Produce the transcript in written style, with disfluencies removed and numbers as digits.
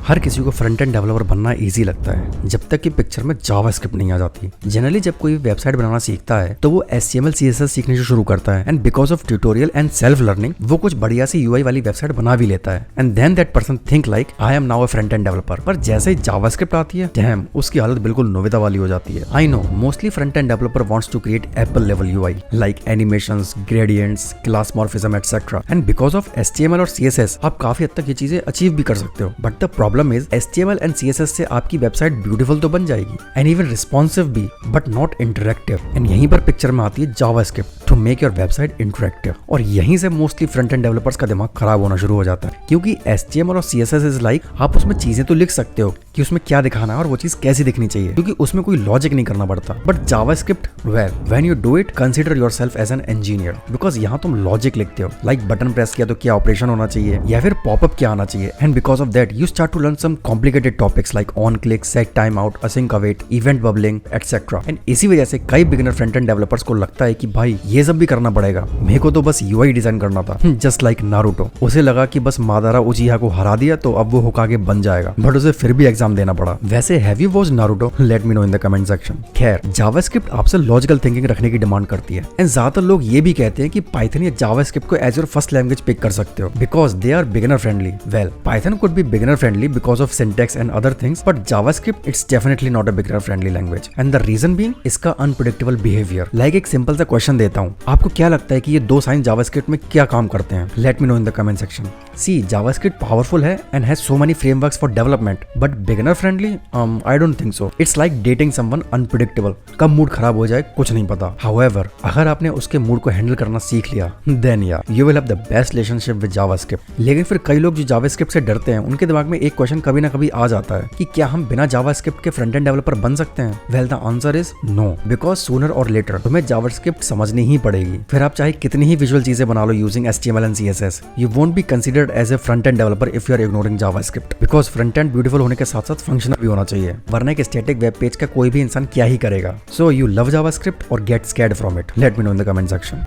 हर किसी को front end developer बनना इजी लगता है जब तक कि पिक्चर में जावास्क्रिप्ट नहीं आ जाती। जनरली जब कोई वेबसाइट बनाना सीखता है तो वो HTML CSS सीखने से शुरू करता है and because of tutorial and self learning वो कुछ बढ़िया सी UI वाली वेबसाइट बना भी लेता है and then that person think like I am now a front end developer. पर जैसे ही जावास्क्रिप्ट आती है डैम उसकी हालत बिल्कुल नोविता वाली हो जाती है। I know mostly front end developer wants to create Apple level UI like animations, gradients, glassmorphism etcetera and because of HTML और CSS आप काफी हद तक ये चीजें अचीव भी कर सकते हो। But the problem is HTML and CSS से आपकी वेबसाइट ब्यूटीफुल तो बन जाएगी एंड इवन रिस्पॉन्सिव भी बट नॉट इंटरेक्टिव। एंड यहीं पर पिक्चर में आती है JavaScript to make your website interactive. और यहीं से मोस्टली फ्रंट एंड डेवलपर्स का दिमाग खराब होना शुरू हो जाता है क्योंकि HTML और CSS इज लाइक आप उसमें चीजें तो लिख सकते हो कि उसमें क्या दिखाना है और वो चीज कैसी दिखनी चाहिए क्योंकि उसमें कोई लॉजिक नहीं करना पड़ता। But JavaScript well when you do it consider yourself as an engineer because यहाँ तुम लॉजिक लिखते हो लाइक बटन प्रेस किया तो क्या ऑपरेशन होना चाहिए या फिर पॉपअप क्या आना चाहिए and because of that you start to learn some complicated topics like on click, set time out, async await, event bubbling etcetera. And इसी वजह से कई बिगिनर फ्रंट एंड डेवलपर्स को लगता है कि भाई ये सब भी करना पड़ेगा, मेरे को तो बस UI डिजाइन करना था जस्ट लाइक नारुतो। उसे लगा कि बस मादारा उचिहा को हरा दिया तो अब वो होकागे बन जाएगा बट उसे फिर भी एग्जाम देना पड़ा। वैसे have you watched Naruto? Late me know in the comment section. खैर जावास्क्रिप्ट आपसे लॉजिकल थिंकिंग रखने की डिमांड करती है एंड ज्यादातर लोग ये भी कहते हैं कि पाइथन या जावास्क्रिप्ट को as your first language pick कर सकते हो because they are beginner friendly. Well Python could be beginner friendly because of syntax and other things but JavaScript it's definitely not a beginner friendly language and the reason being इसका unpredictable behaviour. Like एक simple सा question देता हूँ, आपको क्या लगता है कि ये दो साइन जावास्क्रिप्ट में क्या काम करते हैं? Let me know in the comment section. See JavaScript powerful है and has so many frameworks for development but beginner friendly I don't think so. It's like dating someone unpredictable, कब mood खराब हो जाए कुछ नहीं पता। हाउएवर अगर आपने उसके मूड को हैंडल करना सीख लिया देन या you will have the best relationship with JavaScript. लेकिन फिर कई लोग जो जावास्क्रिप्ट से डरते हैं उनके दिमाग में एक क्वेश्चन कभी ना कभी आ जाता है कि क्या हम बिना जावास्क्रिप्ट के फ्रंट एंड डेवलपर बन सकते हैं? Well the answer is no because sooner और लेटर तुम्हें जावास्क्रिप्ट समझनी ही पड़ेगी। फिर आप चाहे कितनी ही विजुअल चीजें बना लो using HTML and CSS, you won't be considered as a front end developer if you are ignoring JavaScript because front end beautiful होने के साथ साथ फंक्शनल भी होना चाहिए वरना एक स्टैटिक वेब पेज का कोई भी इंसान क्या ही करेगा। सो यू लव जावास्क्रिप्ट और get scared from it? Late me know in the comment section.